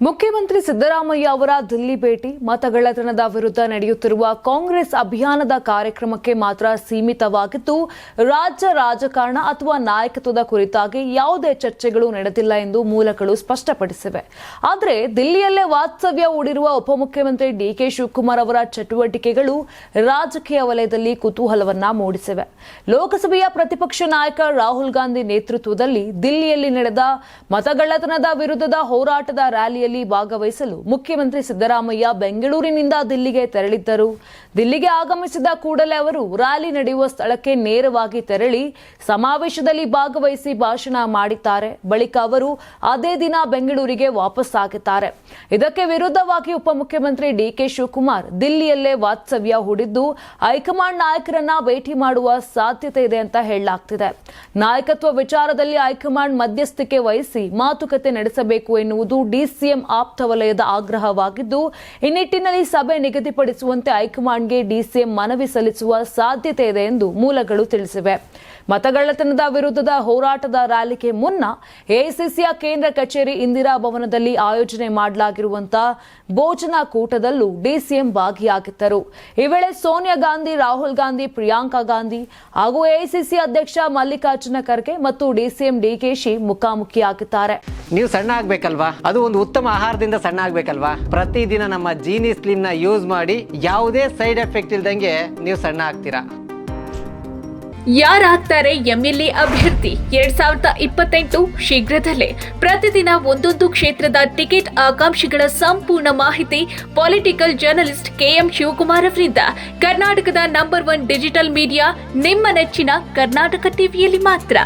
ಮುಖ್ಯಮಂತ್ರಿ ಸಿದ್ದರಾಮಯ್ಯ ಅವರ ದಿಲ್ಲಿ ಭೇಟಿ ಮತಗಳ್ಳತನದ ವಿರುದ್ಧ ನಡೆಯುತ್ತಿರುವ ಕಾಂಗ್ರೆಸ್ ಅಭಿಯಾನದ ಕಾರ್ಯಕ್ರಮಕ್ಕೆ ಮಾತ್ರ ಸೀಮಿತವಾಗಿದ್ದು ರಾಜ್ಯ ರಾಜಕಾರಣ ಅಥವಾ ನಾಯಕತ್ವದ ಕುರಿತಾಗಿ ಯಾವುದೇ ಚರ್ಚೆಗಳು ನಡೆದಿಲ್ಲ ಎಂದು ಮೂಲಗಳು ಸ್ಪಷ್ಟಪಡಿಸಿವೆ. ಆದರೆ ದಿಲ್ಲಿಯಲ್ಲೇ ವಾಸ್ತವ್ಯ ಹೂಡಿರುವ ಉಪಮುಖ್ಯಮಂತ್ರಿ ಡಿಕೆ ಶಿವಕುಮಾರ್ ಅವರ ಚಟುವಟಿಕೆಗಳು ರಾಜಕೀಯ ವಲಯದಲ್ಲಿ ಕುತೂಹಲವನ್ನ ಮೂಡಿಸಿವೆ. ಲೋಕಸಭೆಯ ಪ್ರತಿಪಕ್ಷ ನಾಯಕ ರಾಹುಲ್ ಗಾಂಧಿ ನೇತೃತ್ವದಲ್ಲಿ ದಿಲ್ಲಿಯಲ್ಲಿ ನಡೆದ ಮತಗಳ್ಳತನದ ವಿರುದ್ಧದ ಹೋರಾಟದ ರ್ಯಾಲಿಯಲ್ಲಿ ಭಾಗವಹಿಸಲು ಮುಖ್ಯಮಂತ್ರಿ ಸಿದ್ದರಾಮಯ್ಯ ಬೆಂಗಳೂರಿನಿಂದ ದಿಲ್ಲಿಗೆ ತೆರಳಿದ್ದರು. ದಿಲ್ಲಿಗೆ ಆಗಮಿಸಿದ ಕೂಡಲೇ ಅವರು ರ್ಯಾಲಿ ನಡೆಯುವ ಸ್ಥಳಕ್ಕೆ ನೇರವಾಗಿ ತೆರಳಿ ಸಮಾವೇಶದಲ್ಲಿ ಭಾಗವಹಿಸಿ ಭಾಷಣ ಮಾಡಿದ್ದಾರೆ. ಬಳಿಕ ಅವರು ಅದೇ ದಿನ ಬೆಂಗಳೂರಿಗೆ ವಾಪಸ್ ಆಗಿದ್ದಾರೆ. ಇದಕ್ಕೆ ವಿರುದ್ಧವಾಗಿ ಉಪಮುಖ್ಯಮಂತ್ರಿ ಡಿಕೆ ಶಿವಕುಮಾರ್ ದಿಲ್ಲಿಯಲ್ಲೇ ವಾಸ್ತವ್ಯ ಹೂಡಿದ್ದು ಹೈಕಮಾಂಡ್ ನಾಯಕರನ್ನ ಭೇಟಿ ಮಾಡುವ ಸಾಧ್ಯತೆ ಇದೆ ಅಂತ ಹೇಳಲಾಗ್ತಿದೆ. ನಾಯಕತ್ವ ವಿಚಾರದಲ್ಲಿ ಹೈಕಮಾಂಡ್ ಮಧ್ಯಸ್ಥಿಕೆ ವಹಿಸಿ ಮಾತುಕತೆ ನಡೆಸಬೇಕು ಎನ್ನುವುದು ಡಿಸಿಎಂ ಆಪ್ತ ವಲಯದ ಆಗ್ರಹವಾಗಿದ್ದು, ಈ ನಿಟ್ಟಿನಲ್ಲಿ ಸಭೆ ನಿಗದಿಪಡಿಸುವಂತೆ ಹೈಕಮಾಂಡ್ಗೆ ಡಿಸಿಎಂ ಮನವಿ ಸಲ್ಲಿಸುವ ಸಾಧ್ಯತೆ ಇದೆ ಎಂದು ಮೂಲಗಳು ತಿಳಿಸಿವೆ. ಮತಗಳ್ಳತನದ ವಿರುದ್ಧದ ಹೋರಾಟದ ರ್ಯಾಲಿಗೆ ಮುನ್ನ ಎಐಸಿಸಿಯ ಕೇಂದ್ರ ಕಚೇರಿ ಇಂದಿರಾ ಭವನದಲ್ಲಿ ಆಯೋಜನೆ ಮಾಡಲಾಗಿರುವಂತಹ ಭೋಜನ ಕೂಟದಲ್ಲೂ ಡಿಸಿಎಂ ಭಾಗಿಯಾಗಿದ್ದರು. ಈ ವೇಳೆ ಸೋನಿಯಾ ಗಾಂಧಿ, ರಾಹುಲ್ ಗಾಂಧಿ, ಪ್ರಿಯಾಂಕಾ ಗಾಂಧಿ ಹಾಗೂ ಎಐಸಿಸಿ ಅಧ್ಯಕ್ಷ ಮಲ್ಲಿಕಾರ್ಜುನ ಖರ್ಗೆ ಮತ್ತು ಡಿಸಿಎಂ ಡಿಕೆಶಿ ಮುಖಾಮುಖಿಯಾಗಿದ್ದಾರೆ. ನೀವು ಸಣ್ಣ ಆಗ್ಬೇಕಲ್ವಾ? ಅದು ಒಂದು ಉತ್ತಮ ಆಹಾರದಿಂದ ಸಣ್ಣ ಆಗ್ಬೇಕಲ್ವಾ? ಪ್ರತಿದಿನ ನಮ್ಮ ಜೀನಿ ಸ್ಲಿಮ್ ನ ಯೂಸ್ ಮಾಡಿ ಯಾವುದೇ ಸೈಡ್ ಎಫೆಕ್ಟ್ ಇಲ್ದಂಗೆ ನೀವು ಸಣ್ಣ ಆಗ್ತೀರಾ. ಯಾರಾಗ್ತಾರೆ ಎಂಎಲ್ಎ ಅಭ್ಯರ್ಥಿ 2028 ಶೀಘ್ರದಲ್ಲೇ. ಪ್ರತಿದಿನ ಒಂದೊಂದು ಕ್ಷೇತ್ರದ ಟಿಕೆಟ್ ಆಕಾಂಕ್ಷಿಗಳ ಸಂಪೂರ್ಣ ಮಾಹಿತಿ ಪೊಲಿಟಿಕಲ್ ಜರ್ನಲಿಸ್ಟ್ ಕೆಎಂ ಶಿವಕುಮಾರ್ ಅವರಿಂದ. ಕರ್ನಾಟಕದ ನಂಬರ್ 1 ಡಿಜಿಟಲ್ ಮೀಡಿಯಾ ನಿಮ್ಮ ನೆಚ್ಚಿನ ಕರ್ನಾಟಕ ಟಿವಿಯಲ್ಲಿ ಮಾತ್ರ.